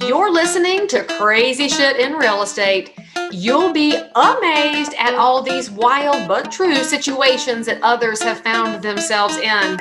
You're listening to Crazy Shit in Real Estate. You'll be amazed at all these wild but true situations that others have found themselves in.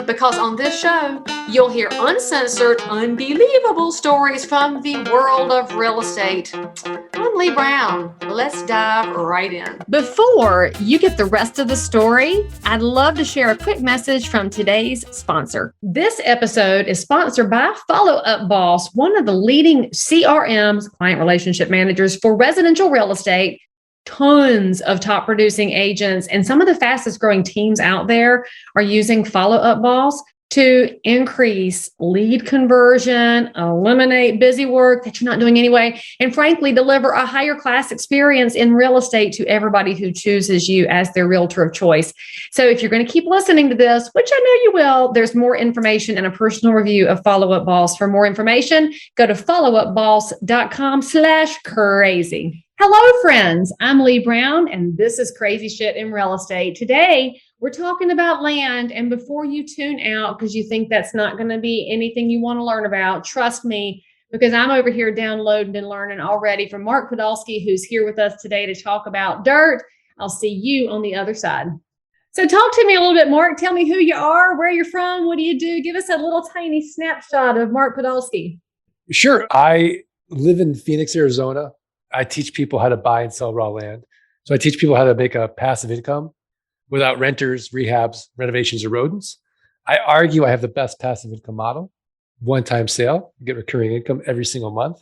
Because on this show, you'll hear uncensored, unbelievable stories from the world of real estate. I'm Leigh Brown. Let's dive right in. Before you get the rest of the story, I'd love to share a quick message from today's sponsor. This episode is sponsored by Follow Up Boss, one of the leading CRMs, client relationship managers for residential real estate. Tons of top producing agents and some of the fastest growing teams out there are using Follow Up Boss to increase lead conversion, eliminate busy work that you're not doing anyway, and frankly, deliver a higher class experience in real estate to everybody who chooses you as their realtor of choice. So if you're going to keep listening to this, which I know you will, there's more information and a personal review of Follow Up Boss. For more information, go to followupboss.com/crazy. Hello, friends. I'm Leigh Brown, and this is Crazy Shit in Real Estate. Today, we're talking about land. And before you tune out, because you think that's not going to be anything you want to learn about, trust me, because I'm over here downloading and learning already from Mark Podolsky, who's here with us today to talk about dirt. I'll see you on the other side. So talk to me a little bit, Mark. Tell me who you are, where you're from, what do you do? Give us a little tiny snapshot of Mark Podolsky. Sure. I live in Phoenix, Arizona. I teach people how to buy and sell raw land. So I teach people how to make a passive income without renters, rehabs, renovations, or rodents. I argue I have the best passive income model. One-time sale, you get recurring income every single month.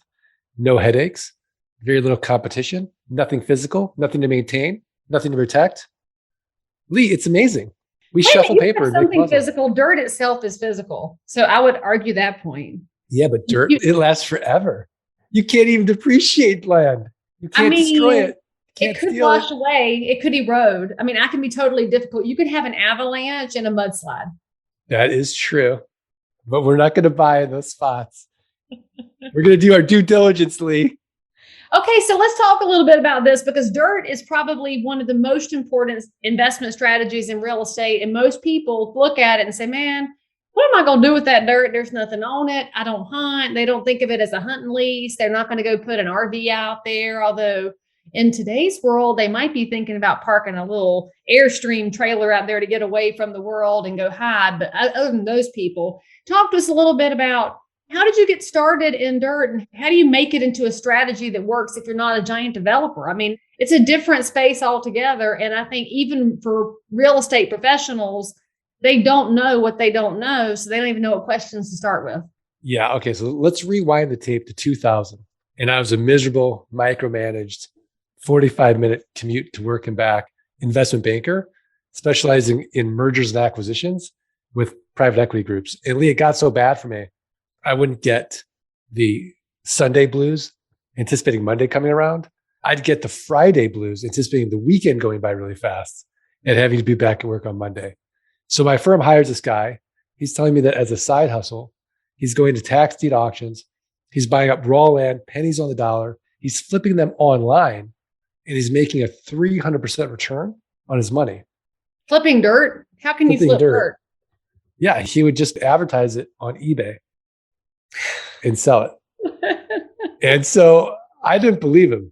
No headaches, very little competition, nothing physical, nothing to maintain, nothing to protect. Leigh, it's amazing. We shuffle paper. Something physical. Dirt itself is physical. So I would argue that point. Yeah, but dirt, it lasts forever. You can't even depreciate land. You can't destroy it. It could wash away. It could erode. I can be totally difficult. You could have an avalanche and a mudslide. That is true. But we're not going to buy in those spots. We're going to do our due diligence, Leigh. Okay, so let's talk a little bit about this, because dirt is probably one of the most important investment strategies in real estate. And most people look at it and say, man, what am I going to do with that dirt? There's nothing on it. I don't hunt. They don't think of it as a hunting lease. They're not going to go put an RV out there. Although in today's world, they might be thinking about parking a little Airstream trailer out there to get away from the world and go hide. But other than those people, talk to us a little bit about how did you get started in dirt, and how do you make it into a strategy that works if you're not a giant developer? It's a different space altogether. And I think even for real estate professionals, they don't know what they don't know. So they don't even know what questions to start with. Yeah. Okay. So let's rewind the tape to 2000. And I was a miserable, micromanaged 45-minute commute to work and back investment banker, specializing in mergers and acquisitions with private equity groups. And Leigh, it got so bad for me, I wouldn't get the Sunday blues, anticipating Monday coming around. I'd get the Friday blues, anticipating the weekend going by really fast and having to be back at work on Monday. So my firm hires this guy. He's telling me that as a side hustle, he's going to tax deed auctions. He's buying up raw land, pennies on the dollar. He's flipping them online, and he's making a 300% return on his money. Flipping dirt? How can you flip dirt? Yeah, he would just advertise it on eBay and sell it. And so I didn't believe him.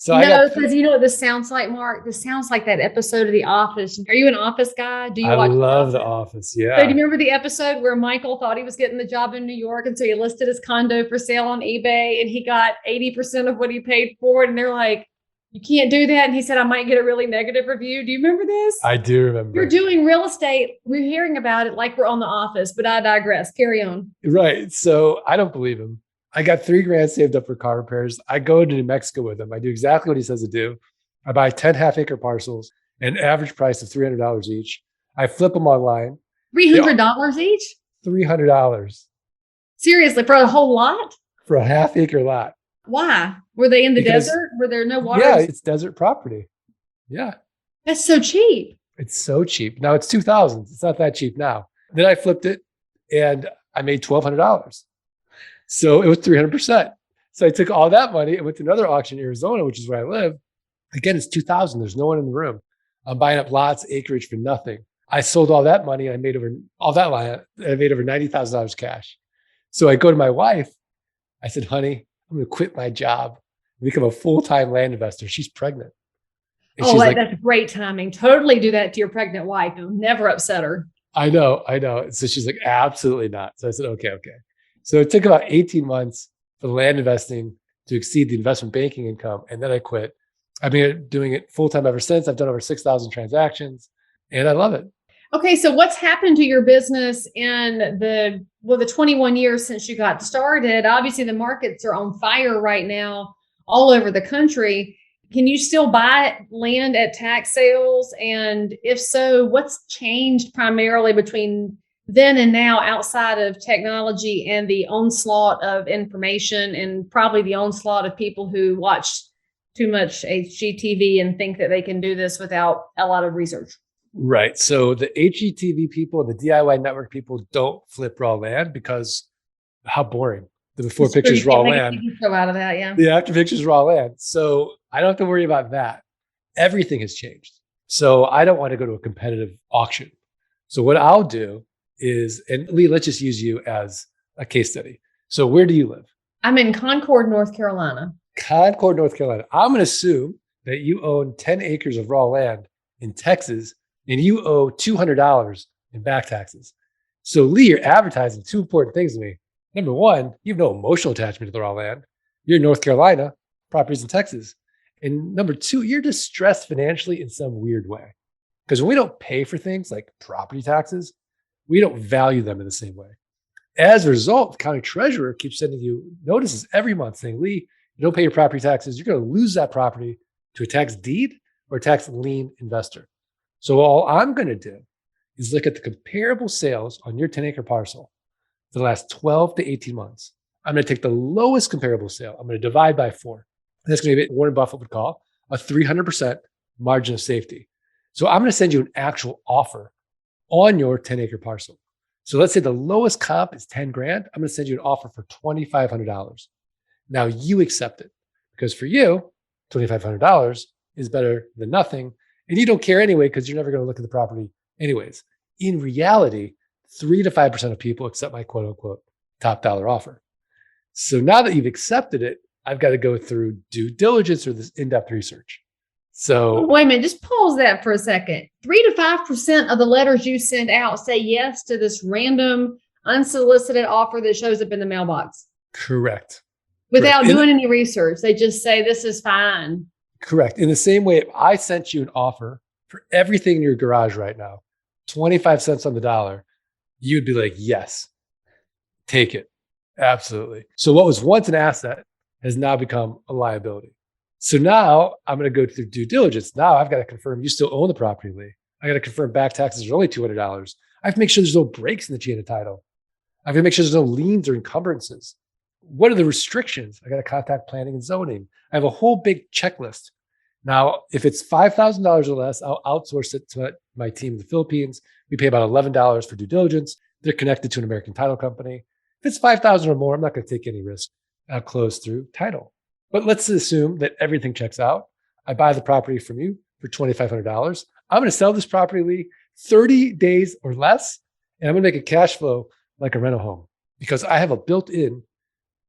So because you know what this sounds like, Mark? This sounds like that episode of The Office. Are you an Office guy? Do you watch? I love The Office. Yeah. So do you remember the episode where Michael thought he was getting the job in New York, and so he listed his condo for sale on eBay, and he got 80% of what he paid for it, and they're like, "You can't do that." And he said, "I might get a really negative review." Do you remember this? I do remember. You're doing real estate. We're hearing about it like we're on The Office, but I digress. Carry on. Right. So I don't believe him. I got $3,000 saved up for car repairs. I go to New Mexico with him. I do exactly what he says to do. I buy 10 half-acre parcels, an average price of $300 each. I flip them online. $300 each? $300. Seriously, for a whole lot? For a half-acre lot. Why? Were they in the desert? Were there no water? Yeah, it's desert property. Yeah. That's so cheap. It's so cheap. Now it's 2000. It's not that cheap now. Then I flipped it and I made $1,200. So it was 300%. So I took all that money and went to another auction in Arizona, which is where I live. Again, it's 2000. There's no one in the room. I'm buying up lots, acreage for nothing. I sold all that money and I made over all that land. I made over $90,000 cash. So I go to my wife I said, honey, I'm going to quit my job and become a full-time land investor. She's pregnant. And Oh, she's like, that's great timing. Totally do that to your pregnant wife. You'll never upset her. I know. So she's like, absolutely not. So I said, okay. So it took about 18 months for the land investing to exceed the investment banking income. And then I quit. I've been doing it full-time ever since. I've done over 6,000 transactions and I love it. Okay, so what's happened to your business in the 21 years since you got started? Obviously, the markets are on fire right now all over the country. Can you still buy land at tax sales? And if so, what's changed primarily between then and now outside of technology and the onslaught of information and probably the onslaught of people who watch too much HGTV and think that they can do this without a lot of research? Right. So the HGTV people and the DIY network people don't flip raw land because how boring. The before pictures raw land. Show out of that, yeah. The after pictures raw land. So I don't have to worry about that. Everything has changed. So I don't want to go to a competitive auction. So what I'll do is, and Leigh, let's just use you as a case study. So where do you live? I'm in Concord, North Carolina. Concord, North Carolina. I'm going to assume that you own 10 acres of raw land in Texas and you owe $200 in back taxes. So Leigh, you're advertising two important things to me. Number one, you have no emotional attachment to the raw land. You're in North Carolina, properties in Texas. And number two, you're distressed financially in some weird way. Because when we don't pay for things like property taxes, we don't value them in the same way. As a result, the county treasurer keeps sending you notices every month saying, Leigh, you don't pay your property taxes, you're going to lose that property to a tax deed or a tax lien investor. So all I'm going to do is look at the comparable sales on your 10-acre parcel for the last 12 to 18 months. I'm going to take the lowest comparable sale. I'm going to divide by 4. And that's going to be what Warren Buffett would call a 300% margin of safety. So I'm going to send you an actual offer on your 10-acre parcel. So let's say the lowest comp is 10 grand. I'm going to send you an offer for $2,500. Now you accept it because for you, $2,500 is better than nothing. And you don't care anyway, because you're never going to look at the property anyways. In reality, 3 to 5% of people accept my quote unquote top dollar offer. So now that you've accepted it, I've got to go through due diligence or this in-depth research. So wait a minute, just pause that for a second. 3 to 5% of the letters you send out say yes to this random unsolicited offer that shows up in the mailbox. Correct. Without doing any research. They just say this is fine. Correct. In the same way, if I sent you an offer for everything in your garage right now, 25 cents on the dollar, you'd be like, yes, take it. Absolutely. So what was once an asset has now become a liability. So now I'm going to go through due diligence. Now I've got to confirm you still own the property, Leigh. I got to confirm back taxes are only $200. I have to make sure there's no breaks in the chain of title. I have to make sure there's no liens or encumbrances. What are the restrictions? I got to contact planning and zoning. I have a whole big checklist. Now, if it's $5,000 or less, I'll outsource it to my team in the Philippines. We pay about $11 for due diligence. They're connected to an American title company. If it's $5,000 or more, I'm not going to take any risk. I'll close through title. But let's assume that everything checks out. I buy the property from you for $2,500. I'm going to sell this property, Leigh, 30 days or less, and I'm going to make a cash flow like a rental home because I have a built-in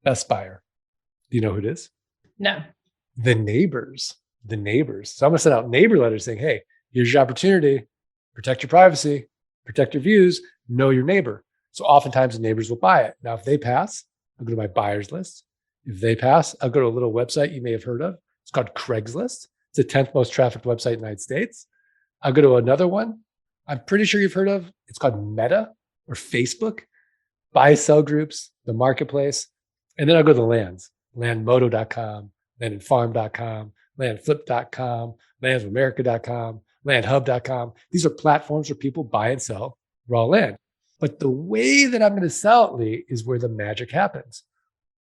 best buyer. Do you know who it is? No. The neighbors. So I'm going to send out neighbor letters saying, hey, here's your opportunity. Protect your privacy, protect your views, know your neighbor. So oftentimes the neighbors will buy it. Now, if they pass, I'll go to my buyers list. If they pass, I'll go to a little website you may have heard of. It's called Craigslist. It's the 10th most trafficked website in the United States. I'll go to another one I'm pretty sure you've heard of. It's called Meta or Facebook. Buy, sell groups, the marketplace. And then I'll go to the lands, landmodo.com, landandfarm.com, landflip.com, landsofamerica.com, landhub.com. These are platforms where people buy and sell raw land. But the way that I'm going to sell it, Leigh, is where the magic happens.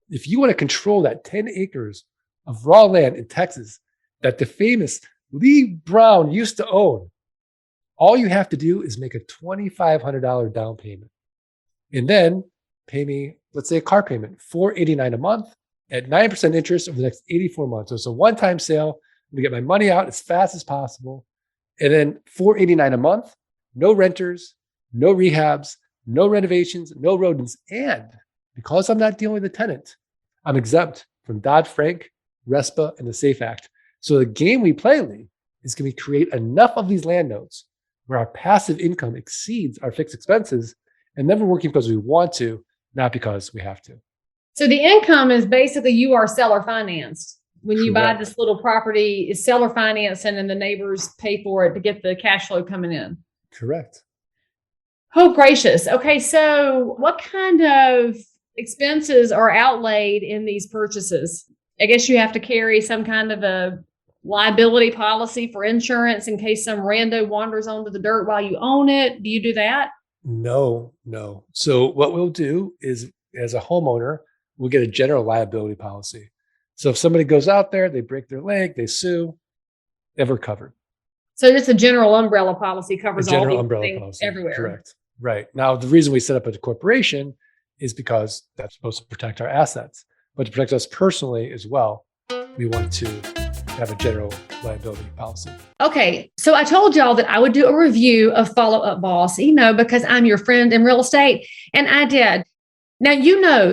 If you want to control that 10 acres of raw land in Texas that the famous Leigh Brown used to own, all you have to do is make a $2,500 down payment and then pay me, let's say, a car payment, $489 a month at 9% interest over the next 84 months. So it's a one-time sale. I'm going to get my money out as fast as possible. And then $489 a month, no renters, no rehabs, no renovations, no rodents. And because I'm not dealing with a tenant, I'm exempt from Dodd-Frank, RESPA, and the SAFE Act. So the game we play, Leigh, is can we create enough of these land notes where our passive income exceeds our fixed expenses, and then we're working because we want to, not because we have to. So the income is basically you are seller financed. When you buy Correct. this little property, is seller financed, and then the neighbors pay for it to get the cash flow coming in. Correct. Oh, gracious. Okay. So what kind of expenses are outlaid in these purchases? I guess you have to carry some kind of a liability policy for insurance in case some rando wanders onto the dirt while you own it. Do you do that? No. So what we'll do is, as a homeowner, we'll get a general liability policy. So if somebody goes out there, they break their leg, they sue, they're covered. So just a general umbrella policy covers A general all these umbrella things policy. everywhere. Correct. Right. Now, the reason we set up a corporation is because that's supposed to protect our assets, but to protect us personally as well, we want to have a general liability policy. Okay. So I told y'all that I would do a review of Follow Up Boss, because I'm your friend in real estate, and I did. Now,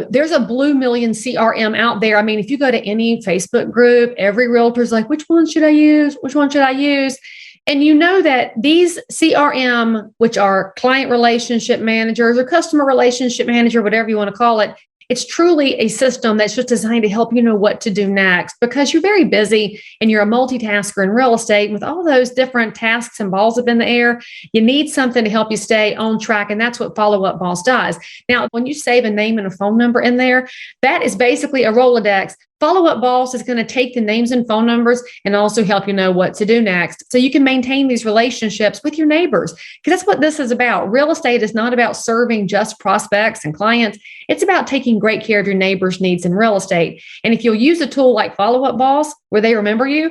there's a blue million CRM out there. I mean, if you go to any Facebook group, every realtor's like, which one should I use? Which one should I use? And you know that these CRM, which are client relationship managers or customer relationship manager, whatever you want to call it, it's truly a system that's just designed to help you know what to do next, because you're very busy and you're a multitasker in real estate. And with all those different tasks and balls up in the air, you need something to help you stay on track. And that's what Follow Up Boss does. Now, when you save a name and a phone number in there, that is basically a Rolodex. Follow Up Boss is going to take the names and phone numbers and also help you know what to do next, so you can maintain these relationships with your neighbors, because that's what this is about. Real estate is not about serving just prospects and clients. It's about taking great care of your neighbors' needs in real estate. And if you'll use a tool like Follow Up Boss, where they remember you,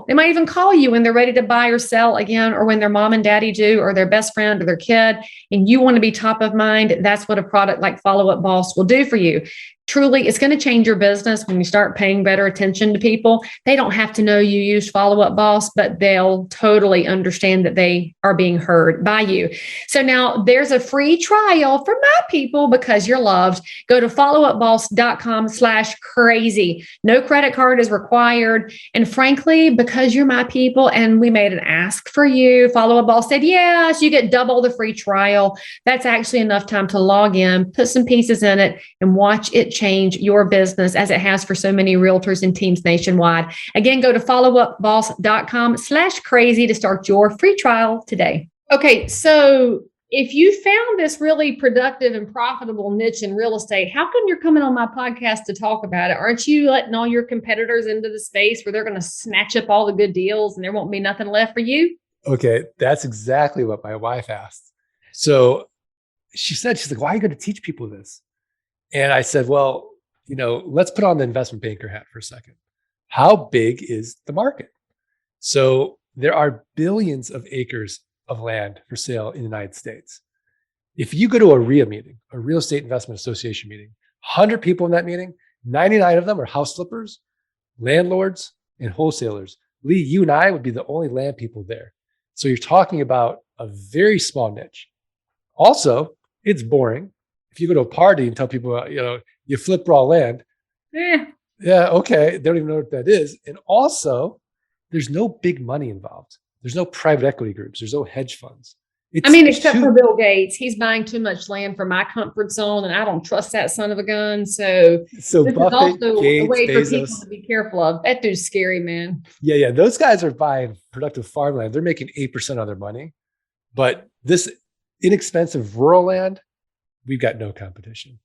they might even call you when they're ready to buy or sell again, or when their mom and daddy do, or their best friend or their kid, and you want to be top of mind, that's what a product like Follow Up Boss will do for you. Truly, it's going to change your business when you start paying better attention to people. They don't have to know you used Follow Up Boss, but they'll totally understand that they are being heard by you. So now there's a free trial for my people because you're loved. Go to followupboss.com/crazy. No credit card is required. And frankly, because you're my people and we made an ask for you, Follow Up Boss said, yes, you get double the free trial. That's actually enough time to log in, put some pieces in it, and watch it change your business as it has for so many realtors and teams nationwide. Again, go to followupboss.com/crazy to start your free trial today. Okay, so if you found this really productive and profitable niche in real estate, how come you're coming on my podcast to talk about it? Aren't you letting all your competitors into the space where they're going to snatch up all the good deals and there won't be nothing left for you? Okay, that's exactly what my wife asked. So she's like, why are you going to teach people this? And I said, well, let's put on the investment banker hat for a second. How big is the market? So there are billions of acres of land for sale in the United States. If you go to a RIA meeting, a Real Estate Investment Association meeting, 100 people in that meeting, 99 of them are house flippers, landlords, and wholesalers. Leigh, you and I would be the only land people there. So you're talking about a very small niche. Also, it's boring. If you go to a party and tell people, you flip raw land. Yeah, okay. They don't even know what that is. And also, there's no big money involved. There's no private equity groups. There's no hedge funds. Except for Bill Gates. He's buying too much land for my comfort zone, and I don't trust that son of a gun. So this Buffett, is also Gates, a way Bezos. for people to be careful of. That dude's scary, man. Yeah. Those guys are buying productive farmland. They're making 8% on their money. But this inexpensive rural land, we've got no competition.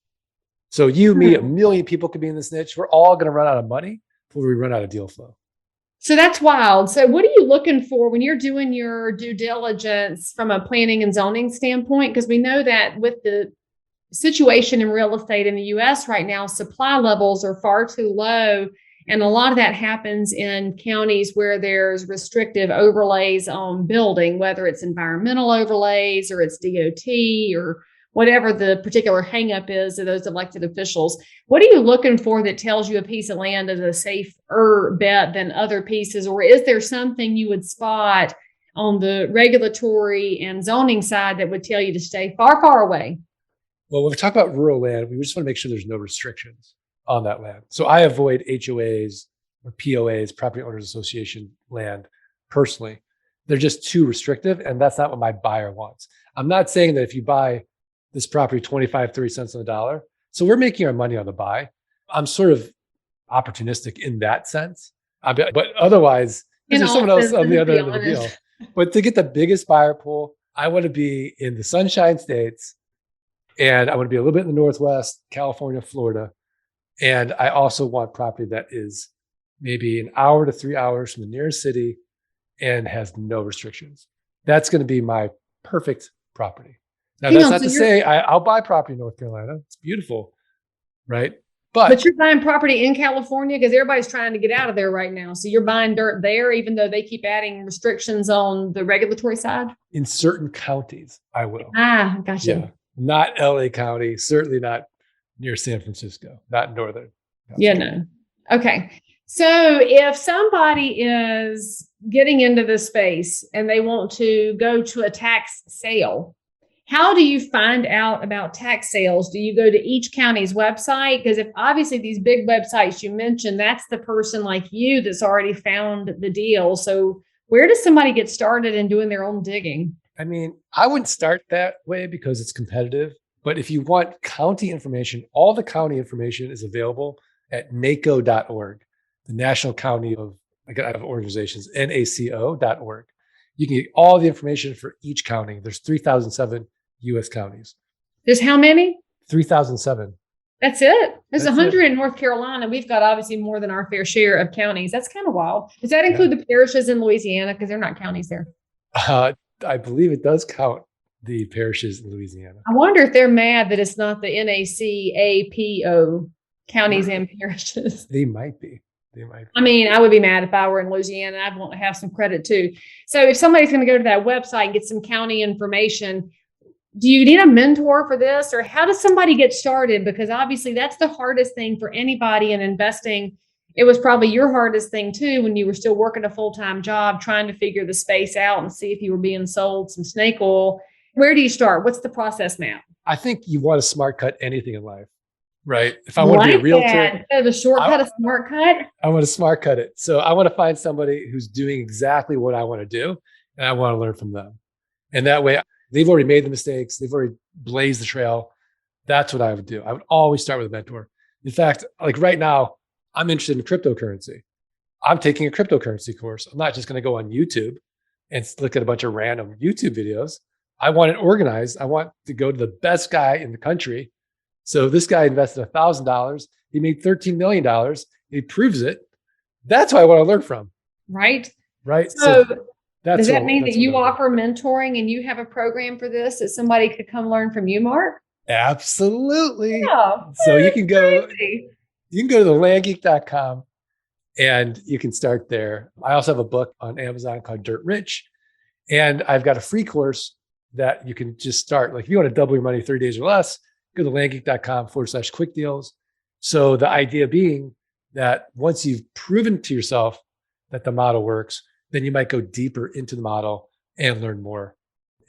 So you, me, a million people could be in this niche. We're all going to run out of money before we run out of deal flow. So that's wild. So what are you looking for when you're doing your due diligence from a planning and zoning standpoint? Because we know that with the situation in real estate in the US right now, supply levels are far too low. And a lot of that happens in counties where there's restrictive overlays on building, whether it's environmental overlays or it's DOT or whatever the particular hangup is of those elected officials. What are you looking for that tells you a piece of land is a safer bet than other pieces? Or is there something you would spot on the regulatory and zoning side that would tell you to stay far, far away? Well, when we talk about rural land, we just want to make sure there's no restrictions on that land. So I avoid HOAs or POAs, property owners association land personally. They're just too restrictive, and that's not what my buyer wants. I'm not saying that if you buy this property 25, 30 cents on the dollar, so we're making our money on the buy. I'm sort of opportunistic in that sense. But otherwise, there's someone else on the other end of the deal. But to get the biggest buyer pool, I want to be in the Sunshine States, and I want to be a little bit in the Northwest, California, Florida. And I also want property that is maybe an hour to 3 hours from the nearest city and has no restrictions. That's going to be my perfect property. Now, that's not to say I'll buy property in North Carolina. It's beautiful, right? But you're buying property in California because everybody's trying to get out of there right now. So you're buying dirt there, even though they keep adding restrictions on the regulatory side? In certain counties, I will. Gotcha. Yeah. Not LA County, certainly not near San Francisco, not northern. Yeah, no. Okay. So if somebody is getting into this space and they want to go to a tax sale, how do you find out about tax sales? Do you go to each county's website? Because if obviously these big websites you mentioned, that's the person like you that's already found the deal. So where does somebody get started in doing their own digging? I mean, I wouldn't start that way because it's competitive. But if you want county information, all the county information is available at NACO.org, the National County of Organizations, NACO.org. You can get all the information for each county. There's 3,007 U.S. counties. There's how many? 3,007. That's it? There's 100 in North Carolina. We've got obviously more than our fair share of counties. That's kind of wild. Does that include the parishes in Louisiana? Because they're not counties there. I believe it does count the parishes in Louisiana. I wonder if they're mad that it's not the NACAPO, counties and parishes. They might be. I mean, I would be mad if I were in Louisiana. I'd want to have some credit too. So if somebody's going to go to that website and get some county information, do you need a mentor for this, or how does somebody get started? Because obviously that's the hardest thing for anybody in investing. It was probably your hardest thing too, when you were still working a full-time job, trying to figure the space out and see if you were being sold some snake oil. Where do you start? What's the process now? I think you want to smart cut anything in life, right? If I want to be a realtor, the shortcut, a smart cut. I want to smart cut it. So I want to find somebody who's doing exactly what I want to do, and I want to learn from them. And that way, they've already made the mistakes. They've already blazed the trail. That's what I would do. I would always start with a mentor. In fact, like right now, I'm interested in cryptocurrency. I'm taking a cryptocurrency course. I'm not just going to go on YouTube and look at a bunch of random YouTube videos. I want it organized. I want to go to the best guy in the country. So this guy invested $1,000. He made $13 million. He proves it. That's what I want to learn from. Right. Right. So does that mean that you offer mentoring and you have a program for this that somebody could come learn from you, Mark? Absolutely. Yeah. So you can go to the landgeek.com and you can start there. I also have a book on Amazon called Dirt Rich. And I've got a free course that you can just start. Like if you want to double your money 30 days or less, go to landgeek.com/quick deals. So the idea being that once you've proven to yourself that the model works, then you might go deeper into the model and learn more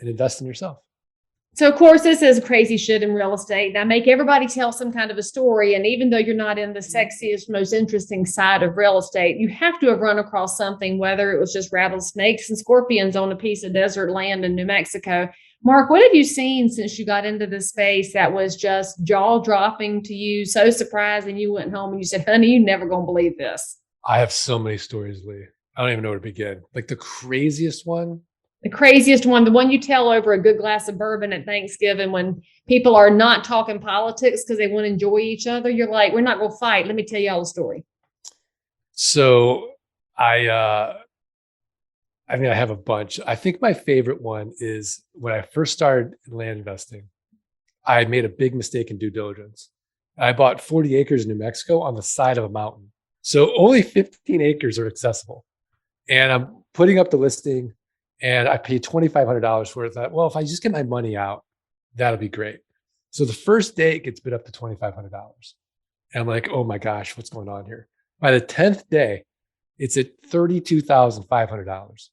and invest in yourself. So, of course, this is crazy shit in real estate. I make everybody tell some kind of a story. And even though you're not in the sexiest, most interesting side of real estate, you have to have run across something, whether it was just rattlesnakes and scorpions on a piece of desert land in New Mexico. Mark, what have you seen since you got into this space that was just jaw-dropping to you, so surprising you went home and you said, honey, you're never going to believe this? I have so many stories, Leigh. I don't even know where to begin. Like the craziest one, the one you tell over a good glass of bourbon at Thanksgiving when people are not talking politics because they want to enjoy each other. You're like, we're not going to fight. Let me tell you all the story. So I have a bunch. I think my favorite one is when I first started in land investing, I made a big mistake in due diligence. I bought 40 acres in New Mexico on the side of a mountain. So only 15 acres are accessible. And I'm putting up the listing and I paid $2,500 for it. I thought, well, if I just get my money out, that'll be great. So the first day it gets bid up to $2,500. And I'm like, oh my gosh, what's going on here? By the 10th day, it's at $32,500.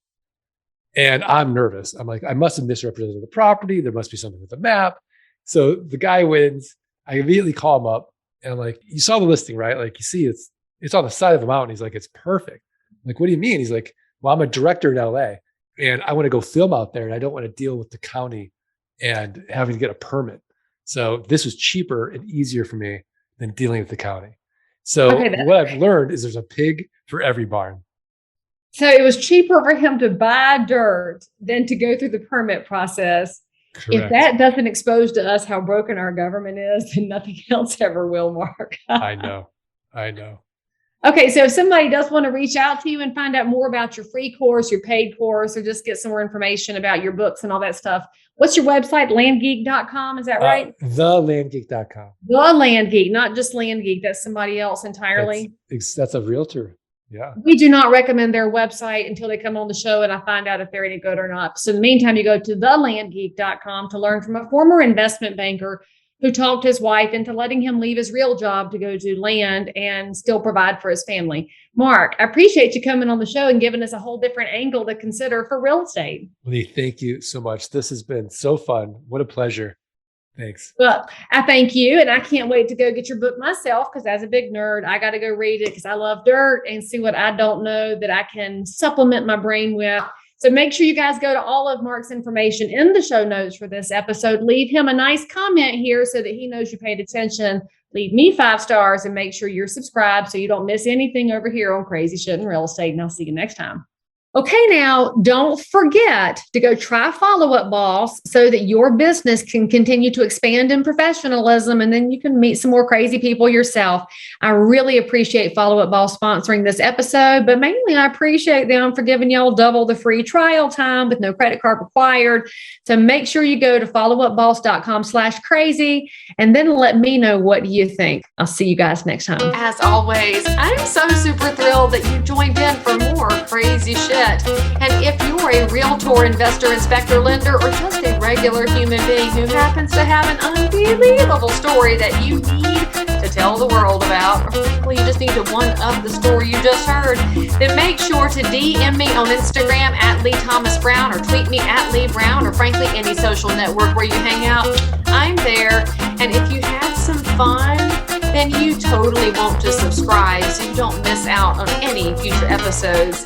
And I'm nervous. I'm like, I must have misrepresented the property. There must be something with the map. So the guy wins. I immediately call him up And I'm like, you saw the listing, right? Like, you see, it's on the side of a mountain. He's like, it's perfect. I'm like, what do you mean? He's like, well, I'm a director in LA and I want to go film out there and I don't want to deal with the county and having to get a permit. So this was cheaper and easier for me than dealing with the county. So what I've learned is there's a pig for every barn. So it was cheaper for him to buy dirt than to go through the permit process. Correct. If that doesn't expose to us how broken our government is, then nothing else ever will, Mark. I know. Okay, so if somebody does want to reach out to you and find out more about your free course, your paid course, or just get some more information about your books and all that stuff, what's your website? Landgeek.com, is that right? TheLandGeek.com. The Land Geek, not just Land Geek. That's somebody else entirely. That's a realtor. Yeah. We do not recommend their website until they come on the show and I find out if they're any good or not. So in the meantime, you go to thelandgeek.com to learn from a former investment banker who talked his wife into letting him leave his real job to go do land and still provide for his family. Mark, I appreciate you coming on the show and giving us a whole different angle to consider for real estate. Leigh, thank you so much. This has been so fun. What a pleasure. Thanks. Well, I thank you. And I can't wait to go get your book myself because as a big nerd, I got to go read it because I love dirt and see what I don't know that I can supplement my brain with. So make sure you guys go to all of Mark's information in the show notes for this episode. Leave him a nice comment here so that he knows you paid attention. Leave me 5 stars and make sure you're subscribed so you don't miss anything over here on Crazy Shit in Real Estate. And I'll see you next time. Okay, now don't forget to go try Follow Up Boss so that your business can continue to expand in professionalism and then you can meet some more crazy people yourself. I really appreciate Follow Up Boss sponsoring this episode, but mainly I appreciate them for giving y'all double the free trial time with no credit card required. So make sure you go to followupboss.com/crazy and then let me know what you think. I'll see you guys next time. As always, I'm so super thrilled that you joined in for more crazy shit. And if you're a realtor, investor, inspector, lender, or just a regular human being who happens to have an unbelievable story that you need to tell the world about, or frankly, you just need to one-up the story you just heard, then make sure to DM me on Instagram at Leigh Thomas Brown or tweet me at Leigh Brown or frankly, any social network where you hang out. I'm there. And if you had some fun, then you totally want to subscribe so you don't miss out on any future episodes.